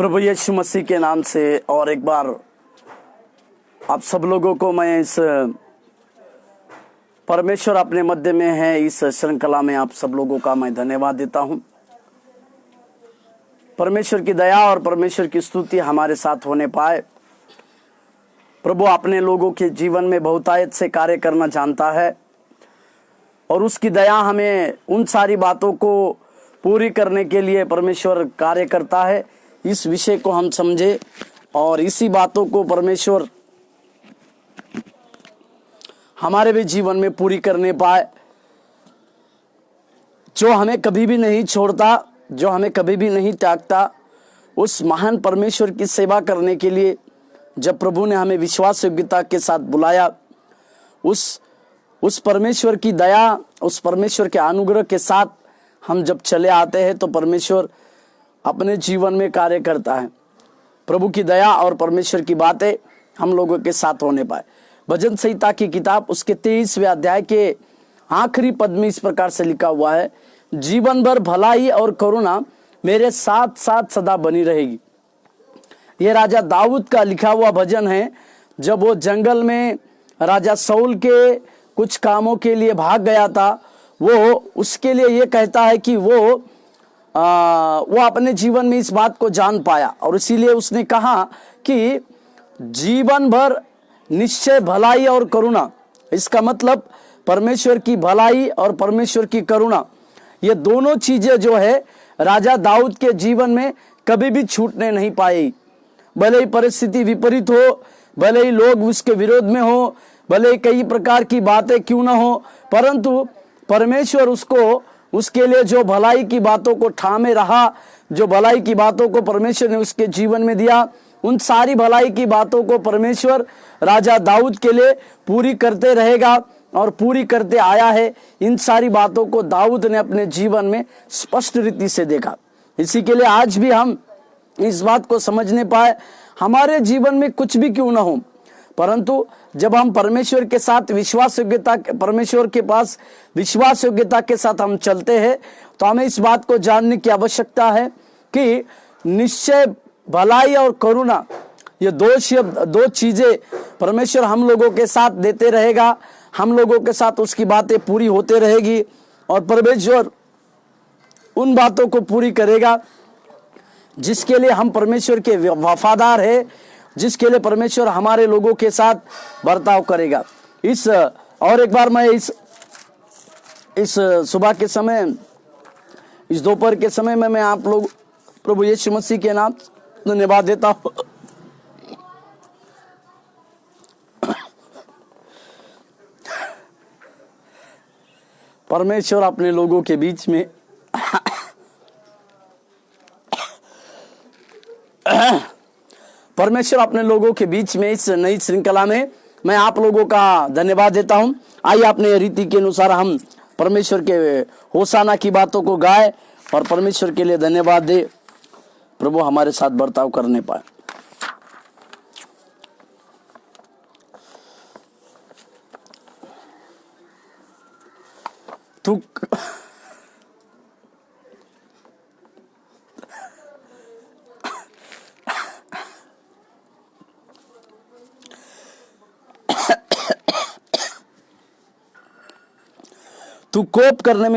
प्रभु यीशु मसीह के नाम से और एक बार आप सब लोगों को मैं इस परमेश्वर अपने मध्य में है इस श्रृंखला में आप सब लोगों का मैं धन्यवाद देता हूं। परमेश्वर की दया और परमेश्वर की स्तुति हमारे साथ होने पाए। प्रभु अपने लोगों के जीवन में बहुतायत से कार्य करना जानता है और उसकी दया हमें उन सारी बातों को पूरी करने के लिए परमेश्वर कार्य करता है। इस विषय को हम समझे और इसी बातों को परमेश्वर हमारे भी जीवन में पूरी करने पाए। जो हमें कभी भी नहीं छोड़ता, जो हमें कभी भी नहीं त्यागता, उस महान परमेश्वर की सेवा करने के लिए जब प्रभु ने हमें विश्वास योग्यता के साथ बुलाया, उस परमेश्वर की दया, उस परमेश्वर के अनुग्रह के साथ हम जब चले आते हैं तो परमेश्वर अपने जीवन में कार्य करता है। प्रभु की दया और परमेश्वर की बातें हम लोगों के साथ होने पाए। भजन संहिता की किताब उसके 23वें अध्याय के आखिरी पद में इस प्रकार से लिखा हुआ है, जीवन भर भलाई और करुणा मेरे साथ साथ सदा बनी रहेगी। यह राजा दाऊद का लिखा हुआ भजन है। जब वो जंगल में राजा शाऊल के कुछ कामों के लिए भाग गया था, वो उसके लिए ये कहता है कि वो अपने जीवन में इस बात को जान पाया और इसीलिए उसने कहा कि जीवन भर निश्चय भलाई और करुणा। इसका मतलब परमेश्वर की भलाई और परमेश्वर की करुणा, ये दोनों चीजें जो है राजा दाऊद के जीवन में कभी भी छूटने नहीं पाई। भले ही परिस्थिति विपरीत हो, भले ही लोग उसके विरोध में हो, भले ही कई प्रकार की बातें क्यों ना हो, परंतु परमेश्वर उसके लिए जो भलाई की बातों को थामे रहा, जो भलाई की बातों को परमेश्वर ने उसके जीवन में दिया, उन सारी भलाई की बातों को परमेश्वर राजा दाऊद के लिए पूरी करते रहेगा और पूरी करते आया है। इन सारी बातों को दाऊद ने अपने जीवन में स्पष्ट रीति से देखा। इसी के लिए आज भी हम इस बात को समझने पाए, हमारे जीवन में कुछ भी क्यों ना हो, परंतु जब हम परमेश्वर के साथ विश्वास योग्यता, परमेश्वर के पास विश्वास योग्यता के साथ हम चलते हैं, तो हमें इस बात को जानने की आवश्यकता है कि निश्चय भलाई और करुणा, ये दो चीजें परमेश्वर हम लोगों के साथ देते रहेगा। हम लोगों के साथ उसकी बातें पूरी होते रहेगी और परमेश्वर उन बातों को पूरी करेगा जिसके लिए हम परमेश्वर के वफादार है, जिसके लिए परमेश्वर हमारे लोगों के साथ बर्ताव करेगा। और एक बार मैं इस सुबह के समय, इस दोपहर के समय में मैं आप लोग प्रभु यीशु मसीह के नाम धन्यवाद देता हूं। परमेश्वर अपने लोगों के बीच में परमेश्वर अपने लोगों के बीच में इस नई श्रृंखला में मैं आप लोगों का धन्यवाद देता हूं। आइए अपने रीति के अनुसार हम परमेश्वर के होसाना की बातों को गाए और परमेश्वर के लिए धन्यवाद दे। प्रभु हमारे साथ बर्ताव करने पाए। तू कोप करने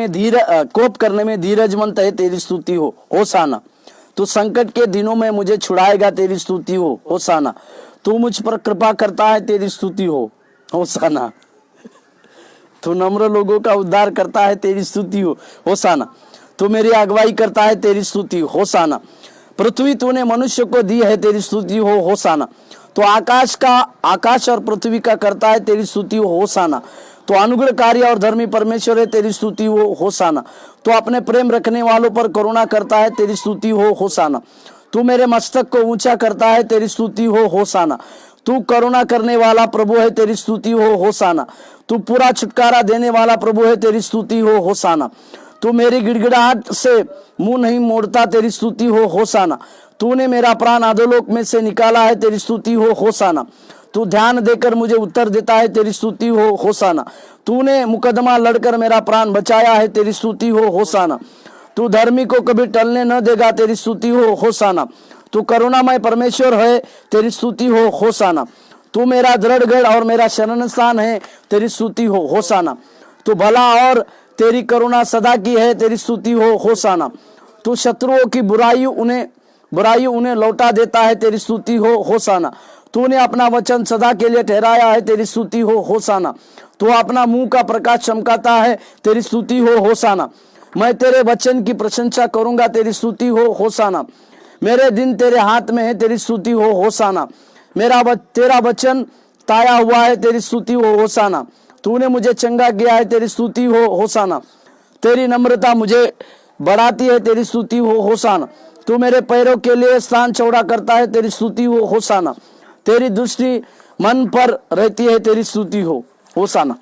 में धीरजमंद है, तेरी स्तुति हो होसाना। तू संकट के दिनों में मुझे छुड़ाएगा, तेरी स्तुति हो होसाना। तू मुझ पर कृपा करता है, तेरी स्तुति हो होसाना। तू नम्र लोगों का उद्धार करता है, तेरी स्तुति हो होसाना। तू मेरी अगुवाई करता है, तेरी स्तुति होसाना। पृथ्वी तूने मनुष्य को दी है, तेरी स्तुति हो होसाना। तो आकाश और पृथ्वी का करता है, तेरी स्तुति हो होसाना। तो अनुग्रहकारी और धर्मी परमेश्वर है, तेरी स्तुति हो होसाना। तो अपने प्रेम रखने वालों पर करुणा करता है, तेरी स्तुति हो होसाना। तू मेरे मस्तक को ऊंचा करता है, तेरी स्तुति हो होसाना। तू करुणा करने वाला प्रभु है, तेरी स्तुति हो होसाना। तू पूरा छुटकारा देने वाला प्रभु है, तेरी स्तुति हो होसाना। तू मेरी गिड़गिड़ाहट से मुंह नहीं मोड़ता, तेरी स्तुति हो होसाना। तूने मेरा प्राण अधोलोक में से निकाला है, तेरी स्तुति हो होसाना। तू ध्यान देकर मुझे उत्तर देता है, तेरी स्तुति हो होसाना। तूने मुकदमा लड़कर मेरा प्राण बचाया है, तेरी स्तुति हो होसाना। तू धर्मी को कभी टलने न देगा, तेरी स्तुति हो होसाना। तू करुणामय परमेश्वर है, तेरी स्तुति हो होशाना। तू मेरा दृढ़ गढ़ और मेरा शरण स्थान है, तेरी स्तुति हो होशाना। तू भला और तेरी करुणा सदा की है, तेरी स्तुति हो होशाना। तू शत्रुओं की बुराई उन्हें लौटा देता है, तेरी स्तुति हो होशाना। तूने अपना वचन सदा के लिए ठहराया है, तेरी स्तुति हो होशाना। तू अपना मुंह का प्रकाश चमकाता है, तेरी स्तुति हो होशाना। मैं तेरे वचन की प्रशंसा करूंगा, तेरी स्तुति हो होशाना। मेरे दिन तेरे हाथ में है, तेरी स्तुति हो होशाना। तेरा वचन ताया हुआ है, तेरी स्तुति हो होशाना। तूने मुझे चंगा किया है, तेरी स्तुति हो होशाना। तेरी नम्रता मुझे बढ़ाती है, तेरी स्तुति हो होशाना। तू मेरे पैरों के लिए स्थान चौड़ा करता है, तेरी स्तुति हो होशाना। तेरी दृष्टि मन पर रहती है, तेरी स्तुति हो होशाना।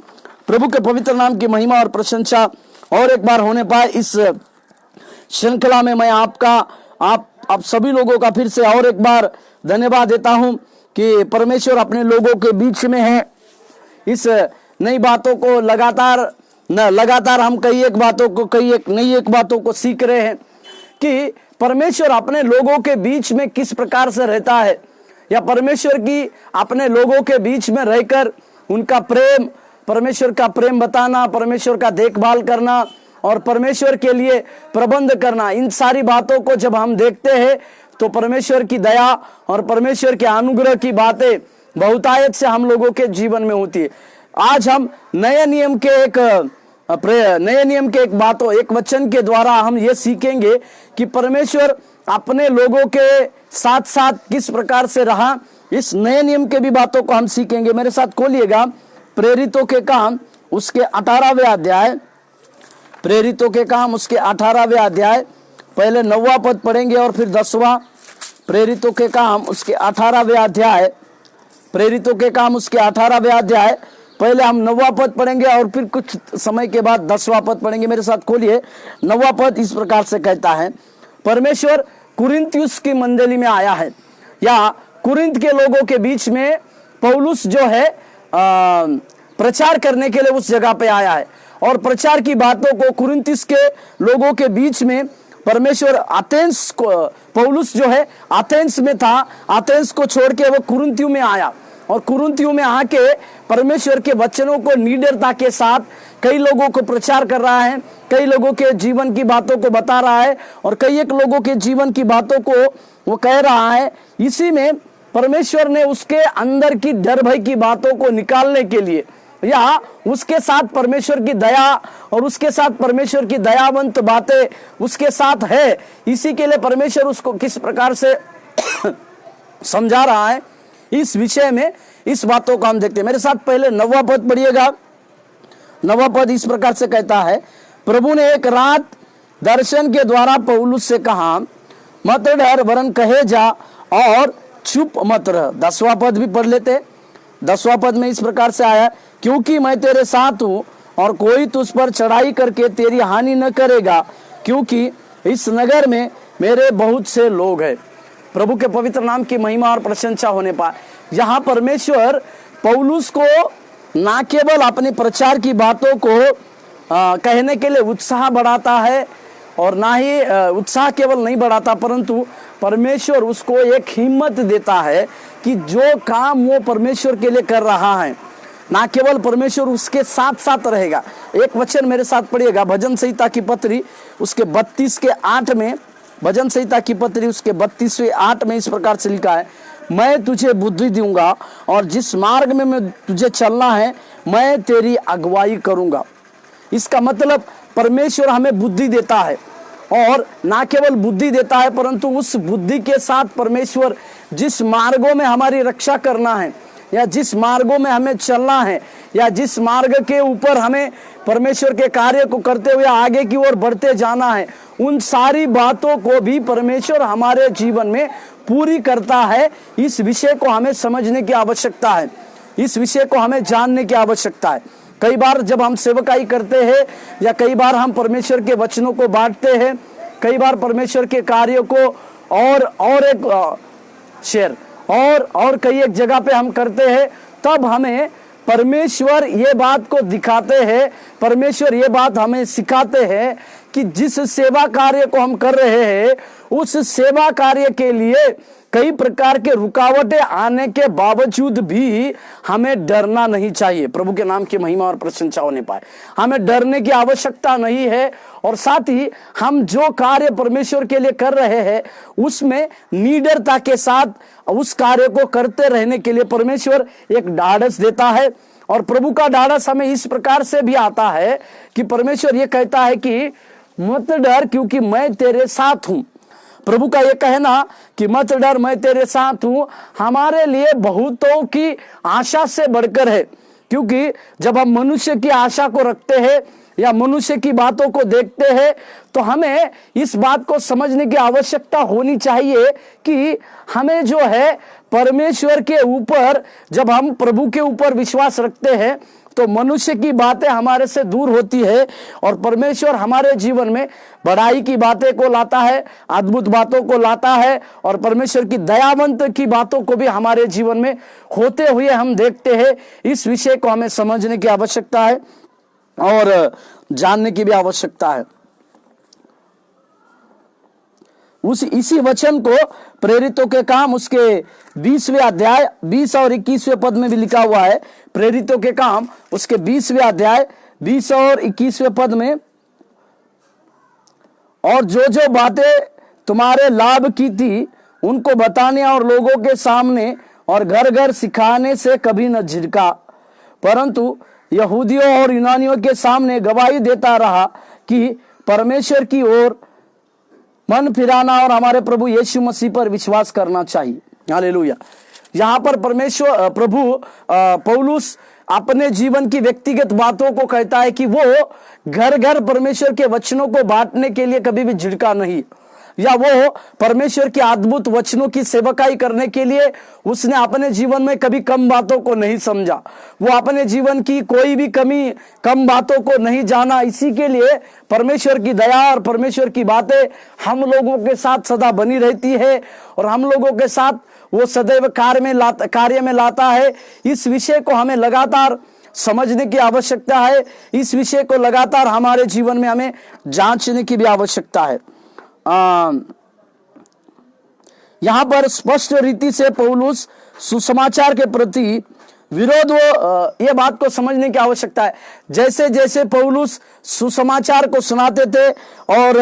प्रभु के पवित्र नाम की महिमा और प्रशंसा और एक बार होने पाए इस श्रृंखला में मैं आप सभी लोगों का फिर से और एक बार धन्यवाद देता हूं कि परमेश्वर अपने लोगों के बीच में है। इस नई बातों को लगातार हम कई एक बातों को सीख रहे हैं कि परमेश्वर अपने लोगों के बीच में किस प्रकार से रहता है, या परमेश्वर की अपने लोगों के बीच में रहकर उनका प्रेम, परमेश्वर का प्रेम बताना, परमेश्वर का देखभाल करना और परमेश्वर के लिए प्रबंध करना। इन सारी बातों को जब हम देखते हैं तो परमेश्वर की दया और परमेश्वर के अनुग्रह की बातें बहुतायत से हम लोगों के जीवन में होती है। आज हम नए नियम के एक वचन के द्वारा हम ये सीखेंगे कि परमेश्वर अपने लोगों के साथ साथ किस प्रकार से रहा। इस नए नियम के भी बातों को हम सीखेंगे। मेरे साथ खोलिएगा प्रेरितों के काम उसके 18वें अध्याय। प्रेरितों के काम उसके 18वें अध्याय, पहले 9वां पद पढ़ेंगे और फिर 10वां। प्रेरितों के काम उसके 18वें अध्याय, प्रेरितों के काम उसके 18वें अध्याय, पहले हम 9वां पद पढ़ेंगे और फिर कुछ समय के बाद 10वां पद पढ़ेंगे। मेरे साथ खोलिए। 9वां पद इस प्रकार से कहता है, परमेश्वर कुरिन्थियुस की मंडली में आया है, या कुरिन्थ के लोगों के बीच में पौलुस जो है प्रचार करने के लिए उस जगह पे आया है और प्रचार की बातों को कुरिन्थियुस के लोगों के बीच में परमेश्वर पौलुस जो है एथेंस में था, एथेंस को छोड़ के वो कुरिन्थियों में आया और कुरिन्थियों में आके परमेश्वर के वचनों को निडरता के साथ कई लोगों को प्रचार कर रहा है, कई लोगों के जीवन की बातों को बता रहा है और कई एक लोगों के जीवन की बातों को वो कह रहा है। इसी में परमेश्वर ने उसके अंदर की डर भय की बातों को निकालने के लिए, या उसके साथ परमेश्वर की दया और उसके साथ परमेश्वर की दयावंत बातें उसके साथ है, इसी के लिए परमेश्वर उसको किस प्रकार से समझा रहा है, इस विषय में इस बातों को हम देखते हैं। मेरे साथ पहले 9वां पद पढ़िएगा। 9वां पद इस प्रकार से कहता है, प्रभु ने एक रात दर्शन के द्वारा पौलुस से कहा, मत डर वरन कहे जा और चुप मत रह। 10वां पद भी पढ़ लेते। 10वां पद में इस प्रकार से आया, क्योंकि मैं तेरे साथ हूँ और कोई तुझ पर चढ़ाई करके तेरी हानि न करेगा, क्योंकि इस नगर में मेरे बहुत से लोग हैं। प्रभु के पवित्र नाम की महिमा और प्रशंसा होने पाए। यहाँ परमेश्वर पौलुस को ना केवल अपने प्रचार की बातों को कहने के लिए उत्साह बढ़ाता है, और ना ही उत्साह केवल नहीं बढ़ाता, परंतु परमेश्वर उसको एक हिम्मत देता है कि जो काम वो परमेश्वर के लिए कर रहा है, ना केवल परमेश्वर उसके साथ साथ रहेगा। एक वचन मेरे साथ पढ़िएगा, भजन संहिता की पत्री उसके 32:8 में, भजन संहिता की पत्री उसके 32:8 में इस प्रकार से लिखा है, मैं तुझे बुद्धि दूंगा और जिस मार्ग में मैं तुझे चलना है मैं तेरी अगुवाई करूंगा। इसका मतलब परमेश्वर हमें बुद्धि देता है, और ना केवल बुद्धि देता है परंतु उस बुद्धि के साथ परमेश्वर जिस मार्गों में हमारी रक्षा करना है, या जिस मार्गों में हमें चलना है, या जिस मार्ग के ऊपर हमें परमेश्वर के कार्य को करते हुए आगे की ओर बढ़ते जाना है, उन सारी बातों को भी परमेश्वर हमारे जीवन में पूरी करता है। इस विषय को हमें समझने की आवश्यकता है, इस विषय को हमें जानने की आवश्यकता है। कई बार जब हम सेवकाई करते हैं, या कई बार हम परमेश्वर के वचनों को बांटते हैं, कई बार परमेश्वर के कार्यों को और एक शेयर और कई एक जगह पे हम करते हैं, तब हमें परमेश्वर ये बात को दिखाते हैं, परमेश्वर ये बात हमें सिखाते हैं कि जिस सेवा कार्य को हम कर रहे हैं उस सेवा कार्य के लिए कई प्रकार के रुकावटें आने के बावजूद भी हमें डरना नहीं चाहिए। प्रभु के नाम की महिमा और प्रशंसा होने पाए, हमें डरने की आवश्यकता नहीं है। और साथ ही हम जो कार्य परमेश्वर के लिए कर रहे हैं उसमें निडरता के साथ उस कार्य को करते रहने के लिए परमेश्वर एक ढाढ़स देता है। और प्रभु का ढाढ़स हमें इस प्रकार से भी आता है कि परमेश्वर ये कहता है कि मत डर क्योंकि मैं तेरे साथ हूं। प्रभु का ये कहना कि मत डर मैं तेरे साथ हूं हमारे लिए बहुतों की आशा से बढ़कर है, क्योंकि जब हम मनुष्य की आशा को रखते हैं या मनुष्य की बातों को देखते हैं तो हमें इस बात को समझने की आवश्यकता होनी चाहिए कि हमें जो है परमेश्वर के ऊपर, जब हम प्रभु के ऊपर विश्वास रखते हैं तो मनुष्य की बातें हमारे से दूर होती है और परमेश्वर हमारे जीवन में बड़ाई की बातें को लाता है, अद्भुत बातों को लाता है और परमेश्वर की दयावंत की बातों को भी हमारे जीवन में होते हुए हम देखते हैं। इस विषय को हमें समझने की आवश्यकता है और जानने की भी आवश्यकता है। इसी वचन को प्रेरितों के काम उसके 20वें अध्याय 20 और 21वें पद में भी लिखा हुआ है। प्रेरितों के काम उसके 20वें अध्याय 20 और 21वें पद में, और जो जो बातें तुम्हारे लाभ की थी उनको बताने और लोगों के सामने और घर घर सिखाने से कभी न झिझका, परंतु यहूदियों और यूनानियों के सामने गवाही देता रहा कि परमेश्वर की ओर मन फिराना और हमारे प्रभु यीशु मसीह पर विश्वास करना चाहिए। हालेलुया। यहाँ पर परमेश्वर प्रभु पौलुस अपने जीवन की व्यक्तिगत बातों को कहता है कि वो घर घर परमेश्वर के वचनों को बांटने के लिए कभी भी झिझका नहीं, या वो परमेश्वर के अद्भुत वचनों की सेवकाई करने के लिए उसने अपने जीवन में कभी कम बातों को नहीं समझा, वो अपने जीवन की कोई भी कमी कम बातों को नहीं जाना। इसी के लिए परमेश्वर की दया और परमेश्वर की बातें हम लोगों के साथ सदा बनी रहती है और हम लोगों के साथ वो सदैव कार्य में लाता है। इस विषय को हमें लगातार समझने की आवश्यकता है, इस विषय को लगातार हमारे जीवन में हमें जांचने की भी आवश्यकता है। यहां पर स्पष्ट रीति से पौलुस सुसमाचार के प्रति विरोध, ये बात को समझने की आवश्यकता है। जैसे जैसे पौलुस सुसमाचार को सुनाते थे और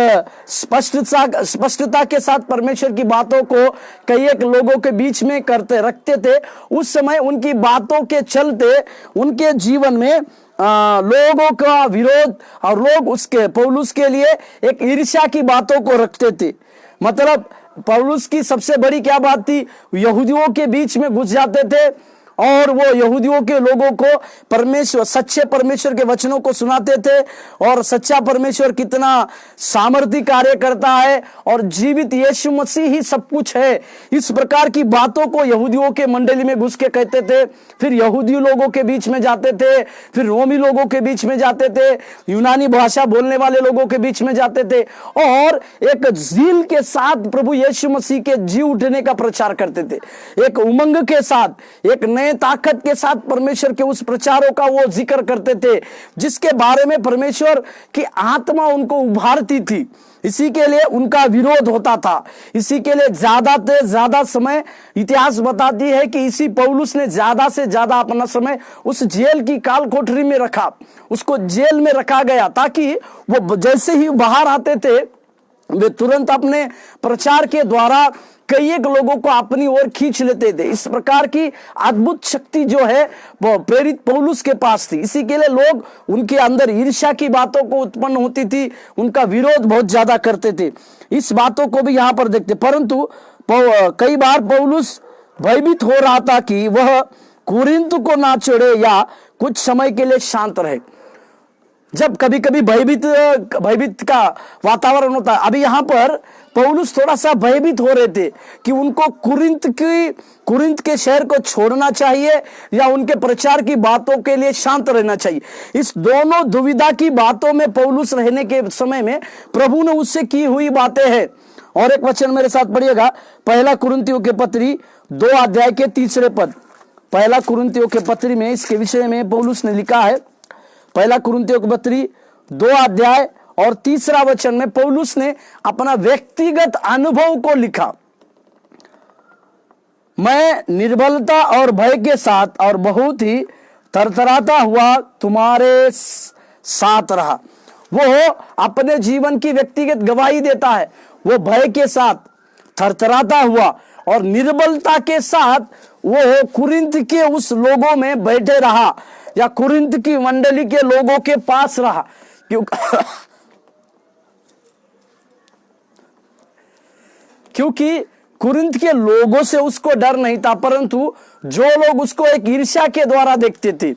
स्पष्टता के साथ परमेश्वर की बातों को कई एक लोगों के बीच में रखते थे, उस समय उनकी बातों के चलते उनके जीवन में लोगों का विरोध और लोग उसके पौलुस के लिए एक ईर्ष्या की बातों को रखते थे। मतलब पौलुस की सबसे बड़ी क्या बात थी, यहूदियों के बीच में घुस जाते थे और वो यहूदियों के लोगों को परमेश्वर, सच्चे परमेश्वर के वचनों को सुनाते थे और सच्चा परमेश्वर कितना सामर्थ्य कार्य करता है और जीवित यीशु मसीह ही सब कुछ है, इस प्रकार की बातों को यहूदियों के मंडली में घुस के कहते थे। फिर यहूदी लोगों के बीच में जाते थे, फिर रोमी लोगों के बीच में जाते थे, यूनानी भाषा बोलने वाले लोगों के बीच में जाते थे और एक ज़ील के साथ प्रभु यीशु मसीह के जी उठने का प्रचार करते थे। एक उमंग के साथ, एक नए ताकत के साथ परमेश्वर के उस प्रचारों का वो जिक्र करते थे जिसके बारे में परमेश्वर की आत्मा उनको उभारती थी। इसी के लिए उनका विरोध होता था। इसी के लिए ज्यादा से ज्यादा समय इतिहास बताती है कि इसी पौलुस ने ज्यादा से ज्यादा अपना समय उस जेल की काल कोठरी में रखा, उसको जेल में रखा गया ताकि वो जैसे ही बाहर आते थे वे तुरंत अपने प्रचार के द्वारा कई एक लोगों को अपनी ओर खींच लेते थे। इस प्रकार की अद्भुत शक्ति जो है वो प्रेरित पौलुस के पास थी। इसी के लिए लोग उनके अंदर ईर्ष्या की बातों को उत्पन्न होती थी, उनका विरोध बहुत ज्यादा करते थे। इस बातों को भी यहाँ पर देखते, परंतु कई बार पौलुस भयभीत हो रहा था कि वह कुरिन्थ को ना छोड़े या कुछ समय के लिए शांत रहे। जब कभी कभी भयभीत का वातावरण होता है, अभी यहाँ पर पौलुस थोड़ा सा भयभीत हो रहे थे कि उनको कुरिन्थ के शहर को छोड़ना चाहिए या उनके प्रचार की बातों के लिए शांत रहना चाहिए। इस दोनों दुविधा की बातों में पौलुस रहने के समय में प्रभु ने उससे की हुई बातें हैं। और एक वचन मेरे साथ पढ़िएगा, पहला कुरिन्थियों के पत्री 2 अध्याय के 3 पद। पहला कुरिन्थियों के पत्री में इसके विषय में पौलुस ने लिखा है, पहला कुरिन्थियों की पत्री 2 अध्याय और तीसरा वचन में पौलुस ने अपना व्यक्तिगत अनुभव को लिखा। मैं निर्बलता और भय के साथ और बहुत ही थरथराता हुआ तुम्हारे साथ रहा। वो अपने जीवन की व्यक्तिगत गवाही देता है। वो भय के साथ थरथराता हुआ और निर्बलता के साथ वो कुरिन्थ के उस लोगों में बैठे रहा, या कुरिन्थ की मंडली के लोगों के पास रहा, क्योंकि कुरिन्थ के लोगों से उसको डर नहीं था, परंतु जो लोग उसको एक ईर्ष्या के द्वारा देखते थे,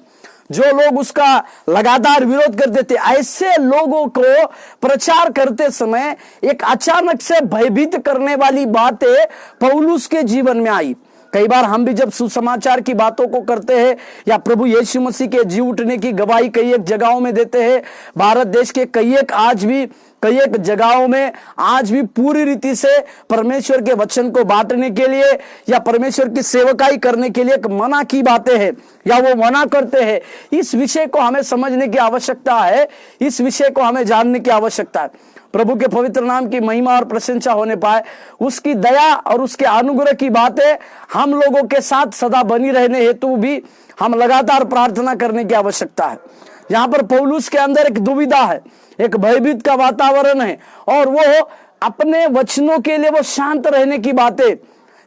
जो लोग उसका लगातार विरोध करते थे, ऐसे लोगों को प्रचार करते समय एक अचानक से भयभीत करने वाली बातें पौलुस के जीवन में आई। कई बार हम भी जब सुसमाचार की बातों को करते हैं या प्रभु यीशु मसीह के जी उठने की गवाही कई एक जगहों में देते हैं, भारत देश के कई एक जगहों में आज भी पूरी रीति से परमेश्वर के वचन को बांटने के लिए या परमेश्वर की सेवकाई करने के लिए मना की बातें हैं या वो मना करते हैं। इस विषय को हमें समझने की आवश्यकता है, इस विषय को हमें जानने की आवश्यकता है। प्रभु के पवित्र नाम की महिमा और प्रशंसा होने पाए, उसकी दया और उसके अनुग्रह की बातें हम लोगों के साथ सदा बनी रहने हेतु भी हम लगातार प्रार्थना करने की आवश्यकता है। यहाँ पर पौलुस के अंदर एक दुविधा है, एक भयभीत का वातावरण है, और वो अपने वचनों के लिए वो शांत रहने की बातें,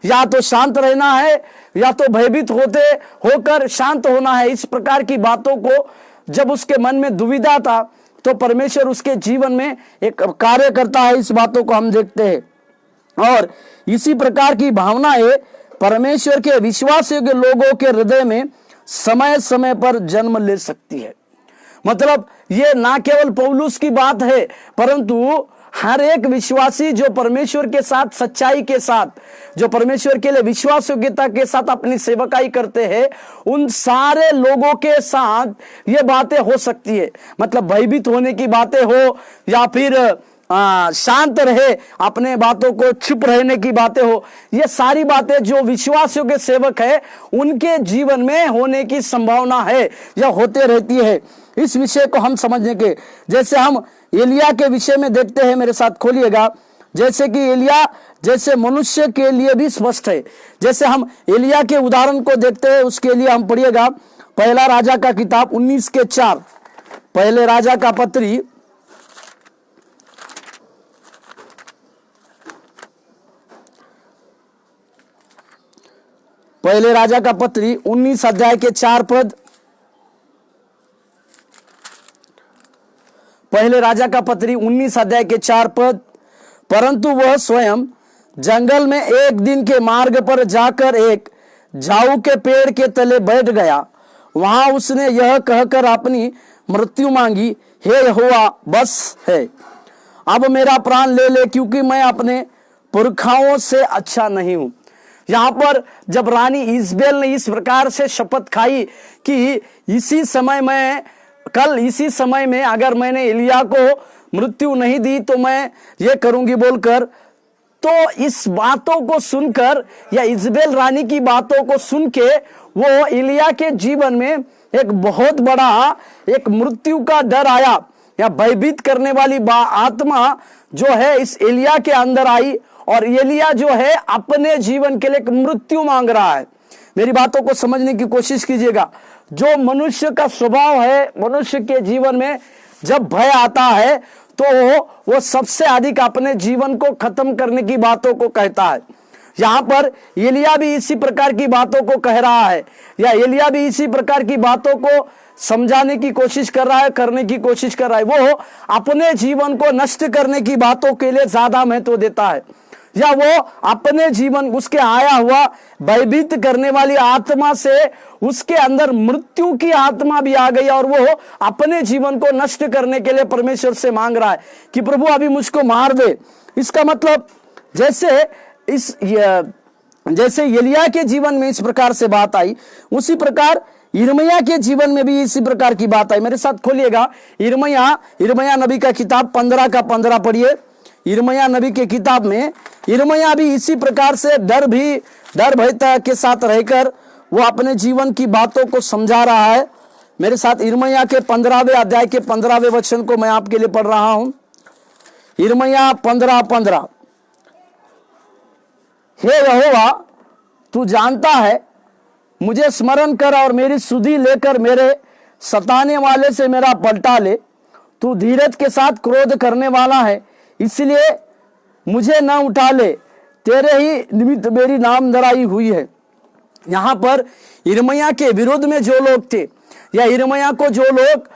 या तो शांत रहना है या तो भयभीत होकर शांत होना है। इस प्रकार की बातों को जब उसके मन में दुविधा था तो परमेश्वर उसके जीवन में एक कार्य करता है। इस बातों को हम देखते हैं, और इसी प्रकार की भावनाएं परमेश्वर के विश्वास योग्य लोगों के हृदय में समय समय पर जन्म ले सकती है। मतलब ये ना केवल पौलुस की बात है, परंतु हर एक विश्वासी जो परमेश्वर के साथ सच्चाई के साथ, जो परमेश्वर के लिए विश्वास योग्यता के साथ अपनी सेवकाई करते हैं, उन सारे लोगों के साथ ये बातें हो सकती है। मतलब भयभीत होने की बातें हो या फिर शांत रहे, अपने बातों को चुप रहने की बातें हो, ये सारी बातें जो विश्वास योग्य सेवक है उनके जीवन में होने की संभावना है या होते रहती है। इस विषय को हम समझने के, जैसे हम एलिया के विषय में देखते हैं, मेरे साथ खोलिएगा। जैसे कि एलिया जैसे मनुष्य के लिए भी स्पष्ट है, जैसे हम एलिया के उदाहरण को देखते हैं, उसके लिए हम पढ़िएगा पहला राजा का किताब 19:4, पहले राजा का पत्री पहले राजा का पत्री 19 अध्याय के 4 पद, पहले राजा का पत्री 19 अध्याय के 4 पद। परंतु वह स्वयं जंगल में एक दिन के मार्ग पर जाकर एक झाऊ के पेड़ के तले बैठ गया। वहां उसने यह कहकर अपनी मृत्यु मांगी, हे यहोवा, बस है, अब मेरा प्राण ले ले, क्योंकि मैं अपने पुरखाओं से अच्छा नहीं हूं। यहां पर जब रानी इजबेल ने इस प्रकार से शपथ खाई कि इसी समय में अगर मैंने एलिया को मृत्यु नहीं दी तो मैं ये करूंगी बोलकर, तो इस बातों को सुनकर या इजबेल रानी की बातों को सुन के वो एलिया के जीवन में एक बहुत बड़ा एक मृत्यु का डर आया, या भयभीत करने वाली आत्मा जो है इस एलिया के अंदर आई, और एलिया जो है अपने जीवन के लिए एक मृत्यु मांग रहा है। मेरी बातों को समझने की कोशिश कीजिएगा। जो मनुष्य का स्वभाव है, मनुष्य के जीवन में जब भय आता है तो वो सबसे अधिक अपने जीवन को खत्म करने की बातों को कहता है। यहाँ पर एलिया भी इसी प्रकार की बातों को कह रहा है, या एलिया भी इसी प्रकार की बातों को समझाने की कोशिश कर रहा है, करने की कोशिश कर रहा है। वो अपने जीवन को नष्ट करने की बातों के लिए ज्यादा महत्व देता है, या वो अपने जीवन उसके आया हुआ भयभीत करने वाली आत्मा से उसके अंदर मृत्यु की आत्मा भी आ गई और वो अपने जीवन को नष्ट करने के लिए परमेश्वर से मांग रहा है कि प्रभु अभी मुझको मार दे। इसका मतलब जैसे एलिया के जीवन में इस प्रकार से बात आई, उसी प्रकार यिर्मयाह के जीवन में भी इसी प्रकार की बात आई। मेरे साथ खोलिएगा यिर्मयाह नबी का किताब 15 पढ़िए। यिर्मयाह नबी के किताब में यिर्मयाह भी इसी प्रकार से डर भयता के साथ रहकर वो अपने जीवन की बातों को समझा रहा है। मेरे साथ यिर्मयाह के 15वें अध्याय के 15वें वचन को मैं आपके लिए पढ़ रहा हूं। यिर्मयाह 15:15। हे यहोवा, तू जानता है, मुझे स्मरण कर और मेरी सुधि लेकर मेरे सताने वाले से मेरा पलटा ले। तू धीरज के साथ क्रोध करने वाला है, इसलिए मुझे न उठा ले। तेरे ही निमित्त मेरी नामधराई हुई है। यहां पर यिर्मयाह के विरोध में जो लोग थे, या यिर्मयाह को जो लोग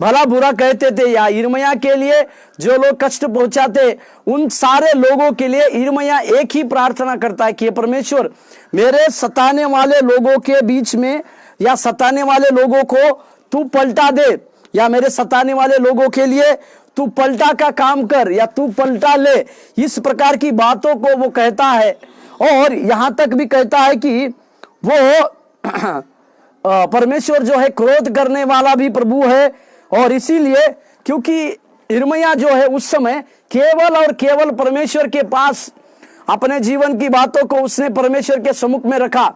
भला बुरा कहते थे, या यिर्मयाह के लिए जो लोग कष्ट पहुंचाते, उन सारे लोगों के लिए यिर्मयाह एक ही प्रार्थना करता है कि परमेश्वर, मेरे सताने वाले लोगों के बीच में, या सताने वाले लोगों को तू पलटा दे, या मेरे सताने वाले लोगों के लिए तू पलटा का काम कर, या तू पलटा ले। इस प्रकार की बातों को वो कहता है। और यहां तक भी कहता है कि वो परमेश्वर जो है क्रोध करने वाला भी प्रभु है। और इसीलिए क्योंकि यिर्मयाह जो है उस समय केवल और केवल परमेश्वर के पास अपने जीवन की बातों को उसने परमेश्वर के सम्मुख में रखा,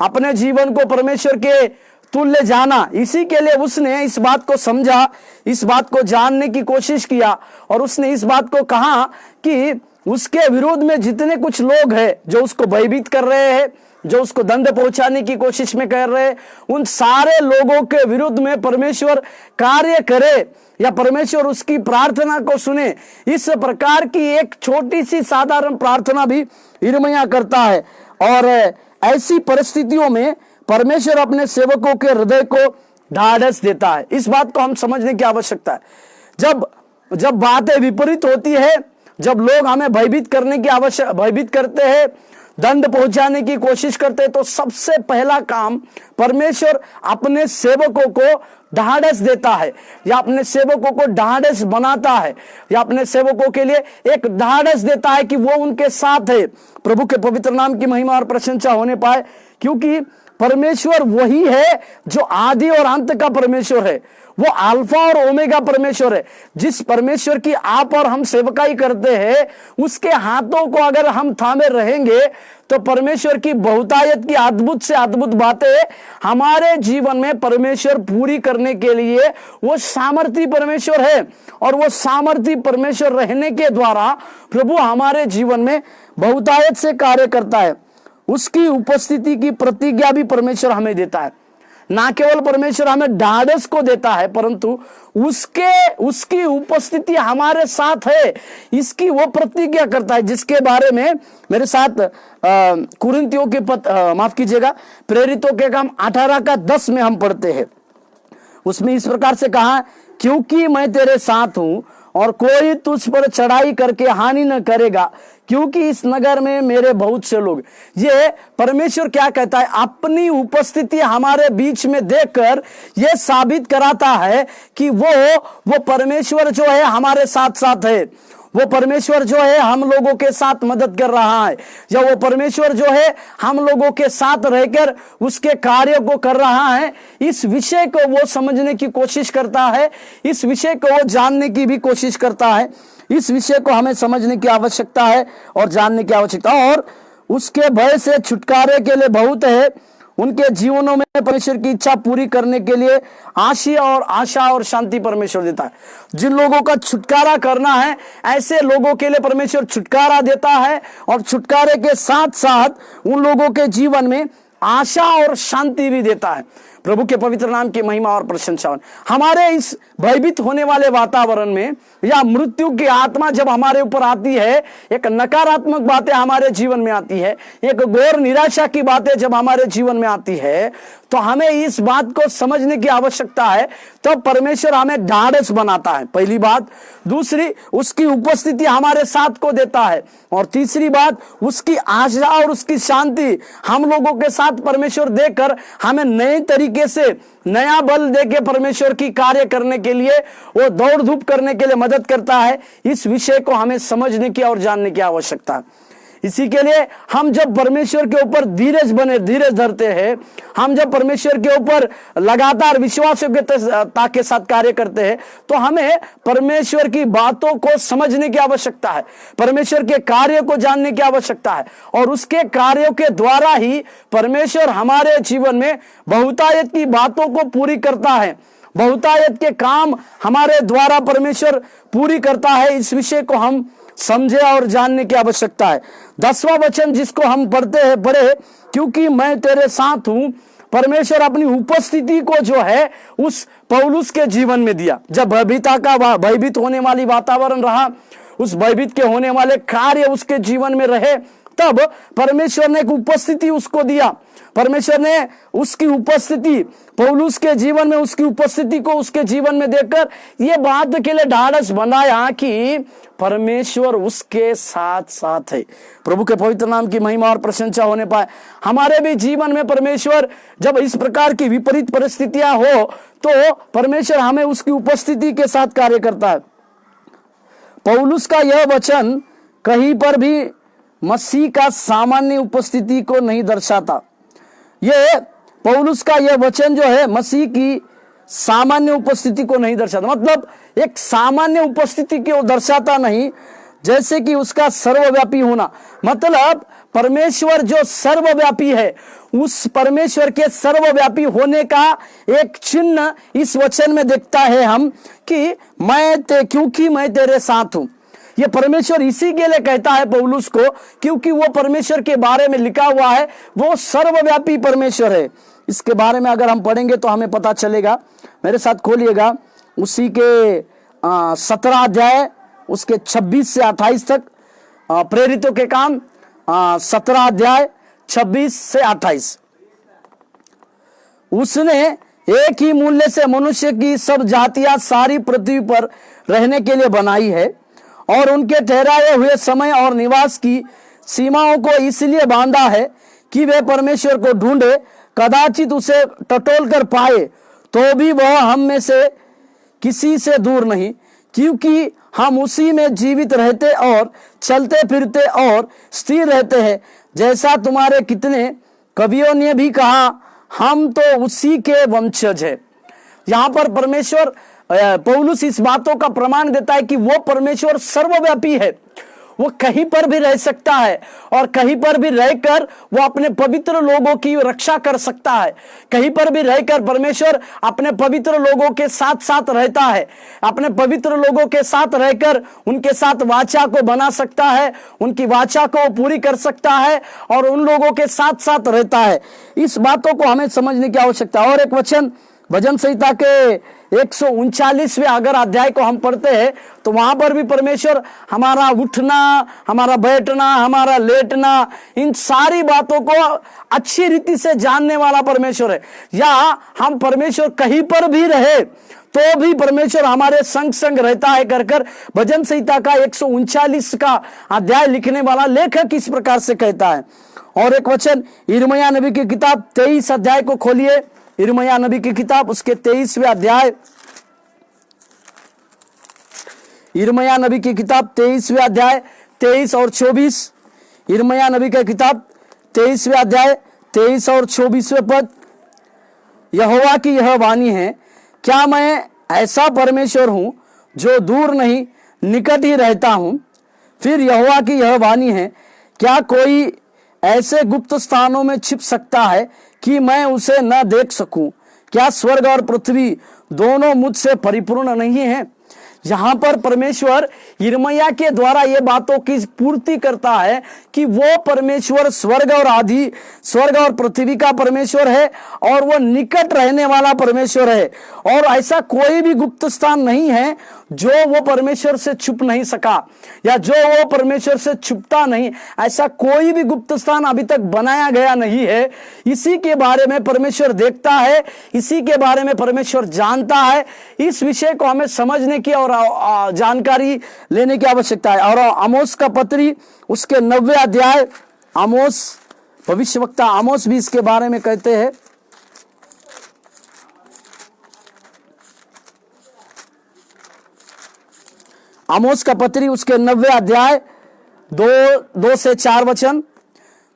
अपने जीवन को परमेश्वर के तुल्य जाना। इसी के लिए उसने इस बात को समझा, इस बात को जानने की कोशिश किया, और उसने इस बात को कहा कि उसके विरोध में जितने कुछ लोग हैं जो उसको भयभीत कर रहे हैं, जो उसको दंड पहुंचाने की कोशिश में कर रहे हैं, उन सारे लोगों के विरुद्ध में परमेश्वर कार्य करे, या परमेश्वर उसकी प्रार्थना को सुने। इस प्रकार की एक छोटी सी साधारण प्रार्थना भी यिर्मयाह करता है। और ऐसी परिस्थितियों में परमेश्वर अपने सेवकों के हृदय को ढाढ़स देता है। इस बात को हम समझने की आवश्यकता है। जब बातें विपरीत होती है, जब लोग हमें भयभीत करते हैं, दंड पहुंचाने की कोशिश करते हैं, तो सबसे पहला काम परमेश्वर अपने सेवकों को ढाढ़स देता है, या अपने सेवकों को ढाढ़स बनाता है, या अपने सेवकों के लिए एक ढाढ़स देता है कि वो उनके साथ है। प्रभु के पवित्र नाम की महिमा और प्रशंसा होने पाए, क्योंकि परमेश्वर वही है जो आदि और अंत का परमेश्वर है। वो अल्फा और ओमेगा परमेश्वर है। जिस परमेश्वर की आप और हम सेवकाई करते हैं, उसके हाथों को अगर हम थामे रहेंगे तो परमेश्वर की बहुतायत की अद्भुत से अद्भुत बातें हमारे जीवन में परमेश्वर पूरी करने के लिए वो सामर्थी परमेश्वर है। और वो सामर्थी परमेश्वर रहने के द्वारा प्रभु हमारे जीवन में बहुतायत से कार्य करता है। उसकी उपस्थिति की प्रतिज्ञा भी परमेश्वर हमें देता है। ना केवल परमेश्वर हमें ढाढ़स को देता है, परंतु उसकी उपस्थिति हमारे साथ है, इसकी वो प्रतिज्ञा करता है, जिसके बारे में मेरे साथ कुरिन्थियों के माफ कीजिएगा, प्रेरितों के काम 18:10 में हम पढ़ते हैं। उसमें इस प्रकार से कहा, क्योंकि मैं तेरे साथ हूं और कोई तुझ पर चढ़ाई करके हानि न करेगा, क्योंकि इस नगर में मेरे बहुत से लोग। ये परमेश्वर क्या कहता है, अपनी उपस्थिति हमारे बीच में देखकर ये साबित कराता है कि वो परमेश्वर जो है हमारे साथ साथ है। वो परमेश्वर जो है हम लोगों के साथ मदद कर रहा है, या वो परमेश्वर जो है हम लोगों के साथ रहकर उसके कार्य को कर रहा है। इस विषय को वो समझने की कोशिश करता है, इस विषय को वो जानने की भी कोशिश करता है। इस विषय को हमें समझने की आवश्यकता है और जानने की आवश्यकता, और उसके भय से छुटकारे के लिए बहुत है। उनके जीवनों में परमेश्वर की इच्छा पूरी करने के लिए आशा और शांति परमेश्वर देता है। जिन लोगों का छुटकारा करना है, ऐसे लोगों के लिए परमेश्वर छुटकारा देता है, और छुटकारे के साथ साथ उन लोगों के जीवन में आशा और शांति भी देता है। प्रभु के पवित्र नाम की महिमा और प्रशंसा। हमारे इस भयभीत होने वाले वातावरण में, या मृत्यु की आत्मा जब हमारे ऊपर आती है, एक नकारात्मक बातें हमारे जीवन में आती है, एक घोर निराशा की बातें जब हमारे जीवन में आती है, तो हमें इस बात को समझने की आवश्यकता है। तो परमेश्वर हमें ढाढ़स बनाता है, पहली बात। दूसरी, उसकी उपस्थिति हमारे साथ को देता है, और तीसरी बात, उसकी आशा और उसकी शांति हम लोगों के साथ परमेश्वर देकर हमें नए तरीके से नया बल देके परमेश्वर की कार्य करने के लिए, वो दौड़ धूप करने के लिए मदद करता है। इस विषय को हमें समझने की और जानने की आवश्यकता है। इसी के लिए हम जब परमेश्वर के ऊपर धीरज धरते हैं, हम जब परमेश्वर के ऊपर लगातार विश्वासयोग्यता के साथ कार्य करते हैं, तो हमें परमेश्वर की बातों को समझने की आवश्यकता है, परमेश्वर के कार्य को जानने की आवश्यकता है, और उसके कार्यों के द्वारा ही परमेश्वर हमारे जीवन में बहुतायत की बातों को पूरी करता है, बहुतायत के काम हमारे द्वारा परमेश्वर पूरी करता है। इस विषय को हम समझे और जानने की आवश्यकता है। 10वां वचन जिसको हम पढ़े, क्योंकि मैं तेरे साथ हूं, परमेश्वर अपनी उपस्थिति को जो है उस पौलुस के जीवन में दिया। जब भयभीत होने वाली वातावरण रहा, उस भयभीत के होने वाले कार्य उसके जीवन में रहे, तब परमेश्वर ने एक उपस्थिति उसको दिया। परमेश्वर ने उसकी उपस्थिति पौलुस के जीवन में, उसकी उपस्थिति को उसके जीवन में देखकर यह बात के लिए ढाढ़स बनाया कि परमेश्वर उसके साथ साथ है। प्रभु के पवित्र नाम की महिमा और प्रशंसा होने पाए। हमारे भी जीवन में परमेश्वर जब इस प्रकार की विपरीत परिस्थितियां हो, तो परमेश्वर हमें उसकी उपस्थिति के साथ कार्य करता है। पौलुस का यह वचन कहीं पर भी मसीह का सामान्य उपस्थिति को नहीं दर्शाता। यह पौलुस का यह वचन जो है मसीह की सामान्य उपस्थिति को नहीं दर्शाता, मतलब एक सामान्य उपस्थिति को दर्शाता नहीं, जैसे कि उसका सर्वव्यापी होना। मतलब परमेश्वर जो सर्वव्यापी है, उस परमेश्वर के सर्वव्यापी होने का एक चिन्ह इस वचन में देखता है हम कि क्योंकि मैं तेरे साथ हूं। ये परमेश्वर इसी के लिए कहता है पौलुस को, क्योंकि वो परमेश्वर के बारे में लिखा हुआ है, वो सर्वव्यापी परमेश्वर है। इसके बारे में अगर हम पढ़ेंगे तो हमें पता चलेगा। मेरे साथ खोलिएगा उसी के 17 अध्याय उसके 26 से 28 तक, प्रेरितों के काम 17 अध्याय 26 से 28। उसने एक ही मूल्य से मनुष्य की सब जातियां सारी पृथ्वी पर रहने के लिए बनाई है, और उनके ठहराए हुए समय और निवास की सीमाओं को इसलिए बांधा है कि वे परमेश्वर को ढूंढे, कदाचित उसे टटोल कर पाए, तो भी वह हम में से किसी से दूर नहीं, क्योंकि हम उसी में जीवित रहते और चलते फिरते और स्थिर रहते हैं। जैसा तुम्हारे कितने कवियों ने भी कहा, हम तो उसी के वंशज है। यहां पर परमेश्वर पौलुस इस बातों का प्रमाण देता है कि वो परमेश्वर सर्वव्यापी है, वो कहीं पर भी रह सकता है, और कहीं पर भी रहकर वो अपने पवित्र लोगों की रक्षा कर सकता है। कहीं पर भी रहकर परमेश्वर अपने पवित्र लोगों के साथ साथ रहता है, अपने पवित्र लोगों के साथ रहकर उनके साथ वाचा को बना सकता है, उनकी वाचा को पूरी कर सकता है, और उन लोगों के साथ साथ रहता है। इस बातों को हमें समझने की आवश्यकता है। और एक वचन भजन संहिता के 139वें अगर अध्याय को हम पढ़ते हैं, तो वहां पर भी परमेश्वर हमारा उठना, हमारा बैठना, हमारा लेटना, इन सारी बातों को अच्छी रीति से जानने वाला परमेश्वर है। या हम परमेश्वर कहीं पर भी रहे तो भी परमेश्वर हमारे संग संग रहता है कर भजन संहिता का 139 का अध्याय लिखने वाला लेखक इस प्रकार से कहता है। और एक वचन यिर्मयाह नबी की किताब 23 अध्याय को खोलिए। यिर्मयाह नबी की किताब उसके 23वें अध्याय, यिर्मयाह नबी की किताब 23वें अध्याय 23 और 24। यिर्मयाह नबी की किताब 23वें अध्याय 23 और 24वें पद। यहोवा की यह वाणी है, क्या मैं ऐसा परमेश्वर हूं जो दूर नहीं निकट ही रहता हूं। फिर यहोवा की यह वाणी है, क्या कोई ऐसे गुप्त स्थानों में छिप सकता है कि मैं उसे न देख सकूं। क्या स्वर्ग और पृथ्वी दोनों मुझसे परिपूर्ण नहीं है। यहां पर परमेश्वर यिर्मयाह के द्वारा ये बातों की पूर्ति करता है कि वो परमेश्वर स्वर्ग और पृथ्वी का परमेश्वर है, और वो निकट रहने वाला परमेश्वर है, और ऐसा कोई भी गुप्त स्थान नहीं है जो वो परमेश्वर से छुप नहीं सका, या जो वो परमेश्वर से छुपता नहीं। ऐसा कोई भी गुप्त स्थान अभी तक बनाया गया नहीं है। इसी के बारे में परमेश्वर देखता है, इसी के बारे में परमेश्वर जानता है। इस विषय को हमें समझने की और जानकारी लेने की आवश्यकता है। और आमोस का पत्री उसके 90वें अध्याय, आमोस भविष्यवक्ता आमोस भी इसके बारे में कहते हैं। आमोस का पत्री उसके 90वें अध्याय 2 से 4 वचन,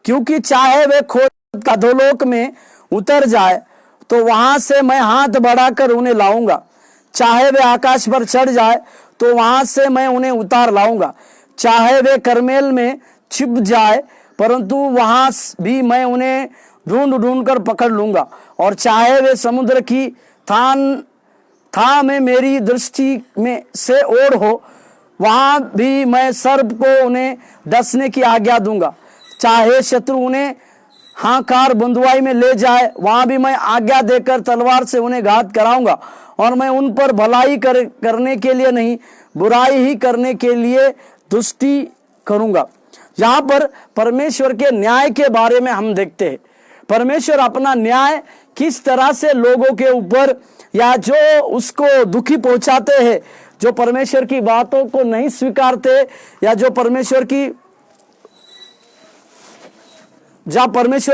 क्योंकि चाहे वे खोद का अधोलोक में उतर जाए तो वहां से मैं हाथ बढ़ाकर उन्हें लाऊंगा, चाहे वे आकाश पर चढ़ जाए तो वहां से मैं उन्हें उतार लाऊंगा, चाहे वे करमेल में छिप जाए परंतु वहां भी मैं उन्हें ढूंढ ढूंढ कर पकड़ लूंगा, और चाहे वे समुद्र की था में मेरी दृष्टि में से ओर हो वहां भी मैं सर्प को उन्हें डसने की आज्ञा दूंगा, चाहे शत्रु उन्हें हाकार बंधुआई में ले जाए वहां भी मैं आज्ञा देकर तलवार से उन्हें घात कराऊंगा, और मैं उन पर भलाई करने के लिए नहीं बुराई ही करने के लिए दुष्टि करूंगा। यहाँ पर परमेश्वर के न्याय के बारे में हम देखते हैं। परमेश्वर अपना न्याय किस तरह से लोगों के ऊपर या जो उसको दुखी पहुंचाते हैं, जो परमेश्वर की बातों को नहीं स्वीकारते या जो परमेश्वर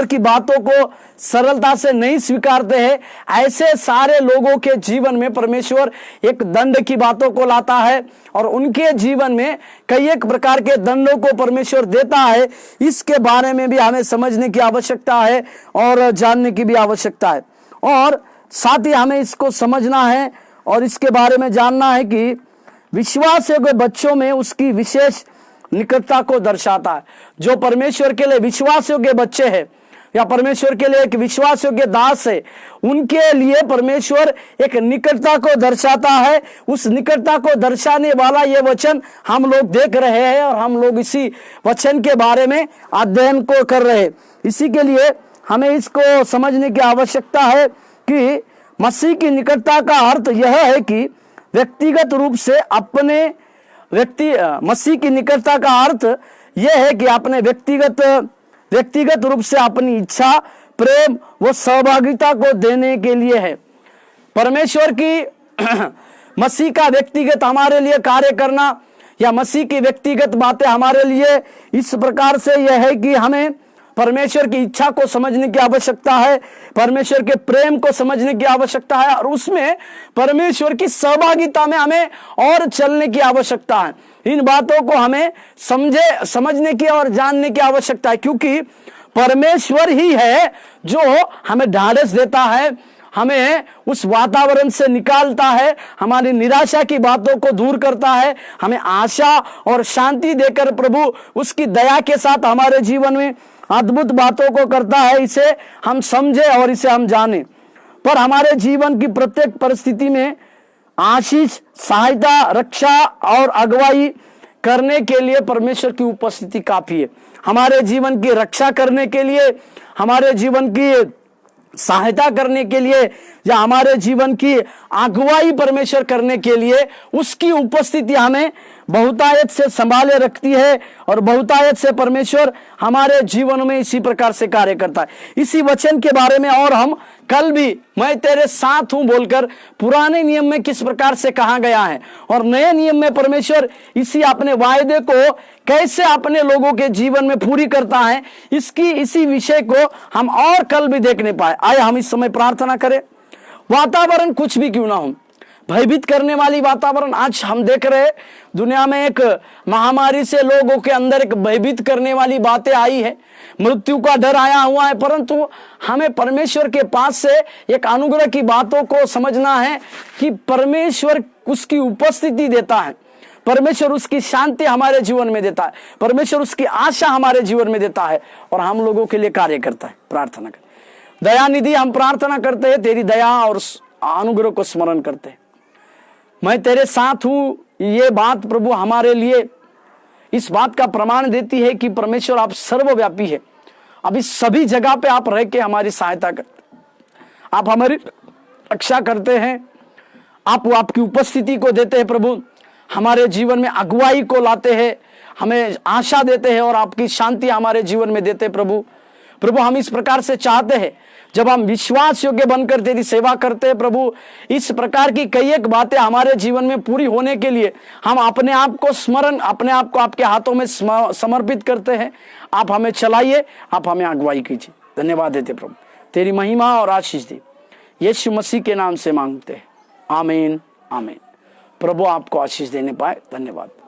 की बातों को सरलता से नहीं स्वीकारते हैं, ऐसे सारे लोगों के जीवन में परमेश्वर एक दंड की बातों को लाता है और उनके जीवन में कई एक प्रकार के दंडों को परमेश्वर देता है। इसके बारे में भी हमें समझने की आवश्यकता है और जानने की भी आवश्यकता है, और साथ ही हमें इसको समझना है और इसके बारे में जानना है कि विश्वास योग्य बच्चों में उसकी विशेष निकटता को दर्शाता है। जो परमेश्वर के लिए विश्वास योग्य बच्चे हैं या परमेश्वर के लिए एक विश्वास योग्य दास है, उनके लिए परमेश्वर एक निकटता को दर्शाता है। उस निकटता को दर्शाने वाला ये वचन हम लोग देख रहे हैं और हम लोग इसी वचन के बारे में अध्ययन को कर रहे हैं। इसी के लिए हमें इसको समझने की आवश्यकता है कि मसीह की निकटता का अर्थ यह है कि व्यक्तिगत रूप से मसीह की निकटता का अर्थ यह है कि अपने व्यक्तिगत रूप से अपनी इच्छा, प्रेम व सहभागिता को देने के लिए है। परमेश्वर की मसीह का व्यक्तिगत हमारे लिए कार्य करना या मसीह की व्यक्तिगत बातें हमारे लिए इस प्रकार से यह है कि हमें परमेश्वर की इच्छा को समझने की आवश्यकता है, परमेश्वर के प्रेम को समझने की आवश्यकता है और उसमें परमेश्वर की सहभागिता में हमें और चलने की आवश्यकता है। इन बातों को हमें समझने की और जानने की आवश्यकता है, क्योंकि परमेश्वर ही है जो हमें ढाढ़स देता है, हमें उस वातावरण से निकालता है, हमारी निराशा की बातों को दूर करता है, हमें आशा और शांति देकर प्रभु उसकी दया के साथ हमारे जीवन में अद्भुत बातों को करता है। इसे हम समझे और इसे हम जाने, पर हमारे जीवन की प्रत्येक परिस्थिति में आशीष, सहायता, रक्षा और अगुवाई करने के लिए परमेश्वर की उपस्थिति काफी है। हमारे जीवन की रक्षा करने के लिए, हमारे जीवन की सहायता करने के लिए या हमारे जीवन की अगुवाई परमेश्वर करने के लिए उसकी उपस्थिति हमें बहुतायत से संभाले रखती है और बहुतायत से परमेश्वर हमारे जीवन में इसी प्रकार से कार्य करता है। इसी वचन के बारे में और हम कल भी मैं तेरे साथ हूं बोलकर पुराने नियम में किस प्रकार से कहा गया है और नए नियम में परमेश्वर इसी अपने वायदे को कैसे अपने लोगों के जीवन में पूरी करता है, इसी विषय को हम और कल भी देखने पाए। आए हम इस समय प्रार्थना करें। वातावरण कुछ भी क्यों ना हो, भयभीत करने वाली वातावरण आज हम देख रहे हैं, दुनिया में एक महामारी से लोगों के अंदर एक भयभीत करने वाली बातें आई है, मृत्यु का डर आया हुआ है, परंतु हमें परमेश्वर के पास से एक अनुग्रह की बातों को समझना है कि परमेश्वर उसकी उपस्थिति देता है, परमेश्वर उसकी शांति हमारे जीवन में देता है, परमेश्वर उसकी आशा हमारे जीवन में देता है और हम लोगों के लिए कार्य करता है। प्रार्थना करें। दयानिधि, हम प्रार्थना करते हैं, तेरी दया और अनुग्रह को स्मरण करते हैं। मैं तेरे साथ हूं, ये बात प्रभु हमारे लिए इस बात का प्रमाण देती है कि परमेश्वर आप सर्वव्यापी है। अब इस सभी जगह पे आप रह के हमारी सहायता करते, आप हमारी रक्षा करते हैं, आप आपकी उपस्थिति को देते हैं प्रभु, हमारे जीवन में अगुवाई को लाते हैं, हमें आशा देते हैं और आपकी शांति हमारे जीवन में देते हैं प्रभु। हम इस प्रकार से चाहते हैं जब हम विश्वास योग्य बनकर तेरी सेवा करते हैं प्रभु, इस प्रकार की कई एक बातें हमारे जीवन में पूरी होने के लिए हम अपने आप को आपके हाथों में समर्पित करते हैं। आप हमें चलाइए, आप हमें अगुवाई कीजिए। धन्यवाद देते प्रभु, तेरी महिमा और आशीष दी यीशु मसीह के नाम से मांगते हैं, आमीन आमीन। प्रभु आपको आशीष देने पाए। धन्यवाद।